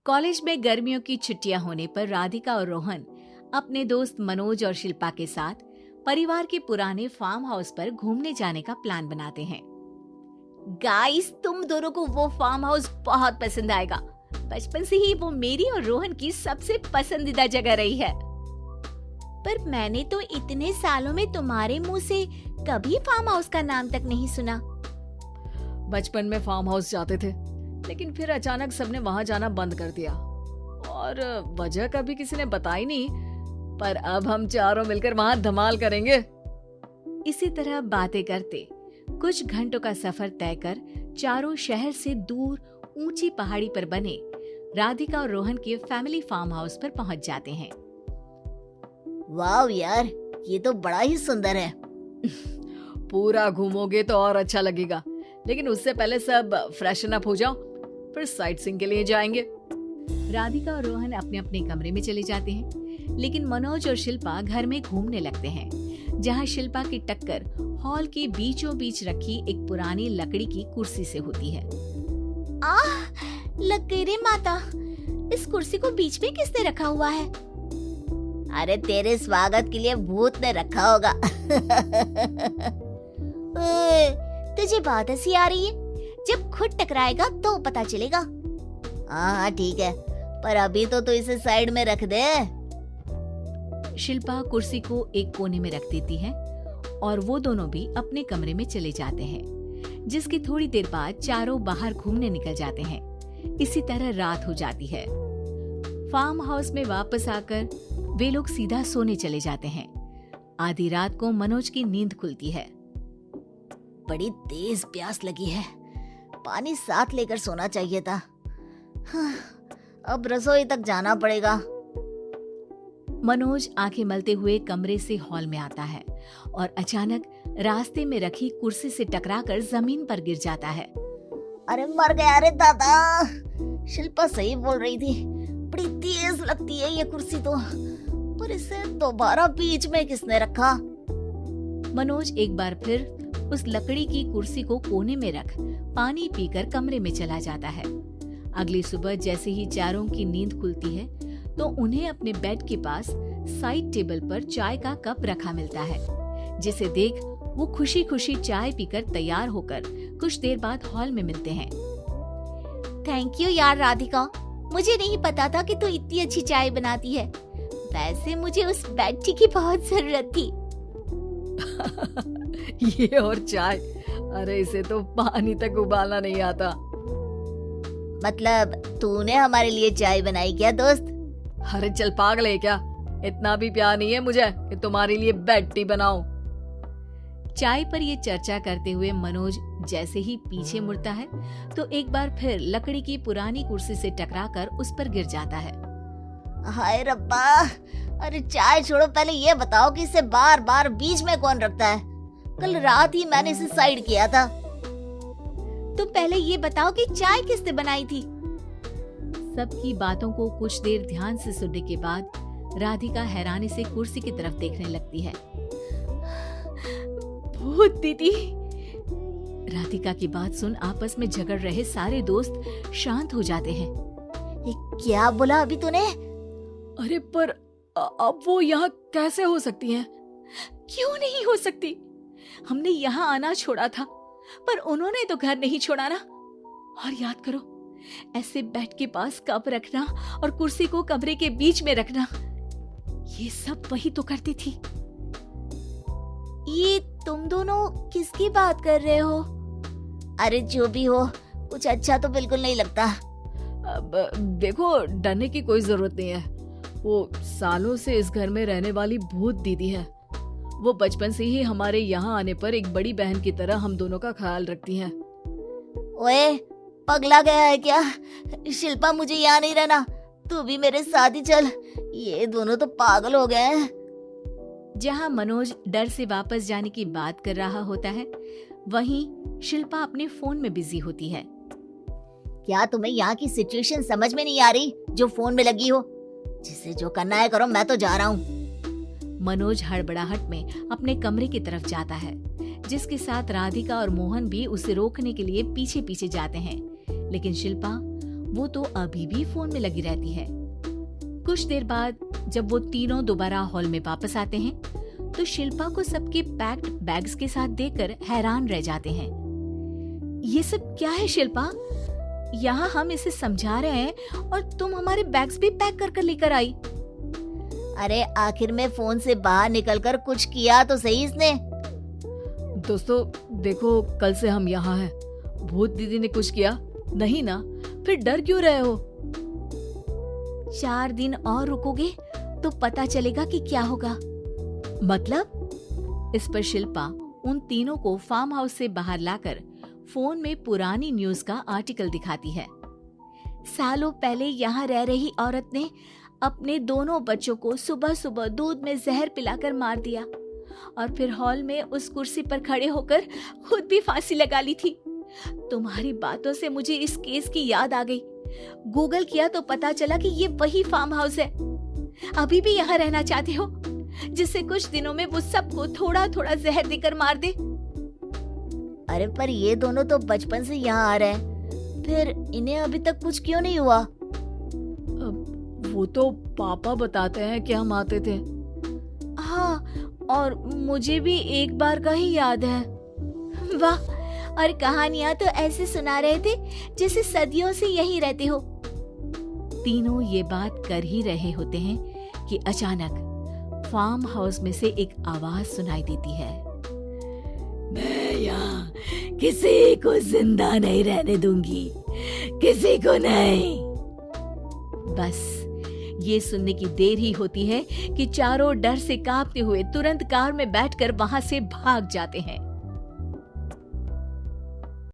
College में गर्मियों की छुट्टियां होने पर राधिका और रोहन अपने दोस्त मनोज और शिल्पा के साथ परिवार के पुराने फार्म हाउस पर घूमने जाने का प्लान बनाते हैं। गाइस, तुम दोनों को वो फार्म हाउस बहुत पसंद आएगा। बचपन से ही वो मेरी और रोहन की सबसे पसंदीदा जगह रही है। पर मैंने तो इतने सालों में तुम्हारे मुंह से कभी फार्म हाउस का नाम तक नहीं सुना। बचपन में फार्म हाउस जाते थे, लेकिन फिर अचानक सबने वहां जाना बंद कर दिया और वजह कभी किसी ने बताई नहीं। पर अब हम चारों मिलकर वहां धमाल करेंगे। इसी तरह बातें करते कुछ घंटों का सफर तय कर चारों शहर से दूर ऊंची पहाड़ी पर बने राधिका और रोहन के फैमिली फार्म हाउस पर पहुंच जाते हैं। वाव यार, ये तो बड़ा ही सुंदर है। पूरा घूमोगे तो और अच्छा लगेगा, लेकिन उससे पहले सब फ्रेशन अप हो जाओ, फिर साइट सीइंग के लिए जाएंगे। राधिका और रोहन अपने अपने कमरे में चले जाते हैं, लेकिन मनोज और शिल्पा घर में घूमने लगते हैं, जहां शिल्पा की टक्कर हॉल के बीचों बीच रखी एक पुरानी लकड़ी की कुर्सी से होती है। आह, लग गई रे माता, इस कुर्सी को बीच में किसने रखा हुआ है? अरे तेरे स्वागत के लिए भूत ने रखा होगा। तुझे बात हंसी आ रही है? जब खुद टकराएगा तो पता चलेगा। हाँ ठीक है, पर अभी तो तू इसे साइड में रख दे। शिल्पा कुर्सी को एक कोने में रख देती है और वो दोनों भी अपने कमरे में चले जाते हैं, जिसकी थोड़ी देर बाद चारों बाहर घूमने निकल जाते हैं। इसी तरह रात हो जाती है। फार्म हाउस में वापस आकर वे लोग सीधा सोने चले जाते हैं। आधी रात को मनोज की नींद खुलती है। बड़ी तेज प्यास लगी है, पानी साथ लेकर सोना चाहिए था। हाँ, अब रसोई तक जाना पड़ेगा। मनोज आंखें मलते हुए कमरे से हॉल में आता है और अचानक रास्ते में रखी कुर्सी से टकराकर जमीन पर गिर जाता है। अरे मर गया रे दादा। शिल्पा सही बोल रही थी, बड़ी तेज लगती है ये कुर्सी तो, पर इसे दोबारा बीच में किसने रखा? मनोज एक बार फिर उस लकड़ी की कुर्सी को कोने में रख पानी पीकर कमरे में चला जाता है। अगली सुबह जैसे ही चारों की नींद खुलती है तो उन्हें अपने बेड के पास साइड टेबल पर चाय का कप रखा मिलता है, जिसे देख वो खुशी खुशी चाय पीकर तैयार होकर कुछ देर बाद हॉल में मिलते हैं। थैंक यू यार राधिका, मुझे नहीं पता था कि तू इतनी अच्छी चाय बनाती है। वैसे मुझे उस बेड टी की बहुत जरूरत थी। ये और चाय, अरे इसे तो पानी तक उबालना नहीं आता। मतलब तूने हमारे लिए चाय बनाई क्या दोस्त? अरे चल पागल है क्या, इतना भी प्यार नहीं है मुझे कि तुम्हारे लिए बेड टी बनाऊं। चाय पर ये चर्चा करते हुए मनोज जैसे ही पीछे मुड़ता है तो एक बार फिर लकड़ी की पुरानी कुर्सी से टकराकर उस पर गिर जाता है। हाय रब्बा, अरे चाय छोड़ो, पहले ये बताओ कि इसे बार बार बीच में कौन रखता है? कल रात ही मैंने इसे साइड किया था। तुम पहले ये बताओ कि चाय किसने बनाई थी? सबकी बातों को कुछ देर ध्यान से सुनने के बाद राधिका हैरानी से कुर्सी की तरफ देखने लगती है। भूत दीदी। राधिका की बात सुन आपस में झगड़ रहे सारे दोस्त शांत हो जाते हैं। ये क्या बोला अभी तूने? अरे पर अब वो यहाँ कैसे हो सकती हैं? क्यों नहीं हो सकती? हमने यहाँ आना छोड़ा था, पर उन्होंने तो घर नहीं छोड़ा ना। और याद करो, ऐसे बेड के पास कप रखना और कुर्सी को कमरे के बीच में रखना, ये सब वही तो करती थी। ये तुम दोनों किसकी बात कर रहे हो? अरे जो भी हो, कुछ अच्छा तो बिल्कुल नहीं लगता। अब देखो, डरने की कोई जरूरत नहीं है। वो सालों से इस घर में रहने वाली भूत दीदी है। वो बचपन से ही हमारे यहाँ आने पर एक बड़ी बहन की तरह हम दोनों का ख्याल रखती हैं। ओए, पगला गया है क्या? शिल्पा, मुझे यहाँ नहीं रहना, तू भी मेरे साथ ही चल। ये दोनों तो पागल हो गए हैं। जहाँ मनोज डर से वापस जाने की बात कर रहा होता है, वहीं शिल्पा अपने फोन में बिजी होती है। क्या तुम्हें यहाँ की सिचुएशन समझ में नहीं आ रही जो फोन में लगी हो? जिसे जो करना है करो, मैं तो जा रहा हूँ। मनोज हड़बड़ाहट में अपने कमरे की तरफ जाता है, जिसके साथ राधिका और मोहन भी उसे रोकने के लिए पीछे पीछे जाते हैं, लेकिन शिल्पा वो तो अभी भी फोन में लगी रहती है। कुछ देर बाद जब वो तीनों दोबारा हॉल में वापस आते हैं तो शिल्पा को सबके पैक्ड बैग्स के साथ देखकर हैरान रह जाते हैं। ये सब क्या है शिल्पा? यहाँ हम इसे समझा रहे हैं और तुम हमारे बैग्स भी पैक कर कर लेकर आई। अरे आखिर में फोन से बाहर निकलकर कुछ किया तो सही इसने। दोस्तों देखो, कल से हम यहाँ हैं। भूत दीदी ने कुछ किया नहीं ना? फिर डर क्यों रहे हो? 4 दिन और रुकोगे तो पता चलेगा कि क्या होगा। मतलब? इस पर शिल्पा उन तीनों को फार्म हाउस से बाहर लाकर फोन में पुरानी न्यूज का आर्टिकल दिखाती है। सालों पहले यहाँ रह रही औरत ने अपने दोनों बच्चों को सुबह सुबह दूध में जहर पिलाकर मार दिया और फिर हॉल में उस कुर्सी पर खड़े होकर खुद भी फांसी लगा ली थी। तुम्हारी बातों से मुझे इस केस की याद आ गई। गूगल किया तो पता चला कि ये वही फार्म हाउस है। अभी भी यहाँ रहना चाहते हो, जिससे कुछ दिनों में वो सबको थोड़ा थोड़ा जहर देकर मार दे? अरे पर ये दोनों तो बचपन से यहाँ आ रहे हैं, फिर इन्हें अभी तक कुछ क्यों नहीं हुआ? वो तो पापा बताते हैं कि हम आते थे। हाँ, और मुझे भी एक बार का ही याद है। वाह, और कहानियां तो ऐसे सुना रहे थे जैसे सदियों से यहीं रहते हो। तीनों ये बात कर ही रहे होते हैं कि अचानक फार्म हाउस में से एक आवाज सुनाई देती है। मैं यहाँ किसी को जिंदा नहीं रहने दूंगी, किसी को नहीं। बस ये सुनने की देर ही होती है कि चारों डर से कांपते हुए तुरंत कार में बैठकर वहां से भाग जाते हैं।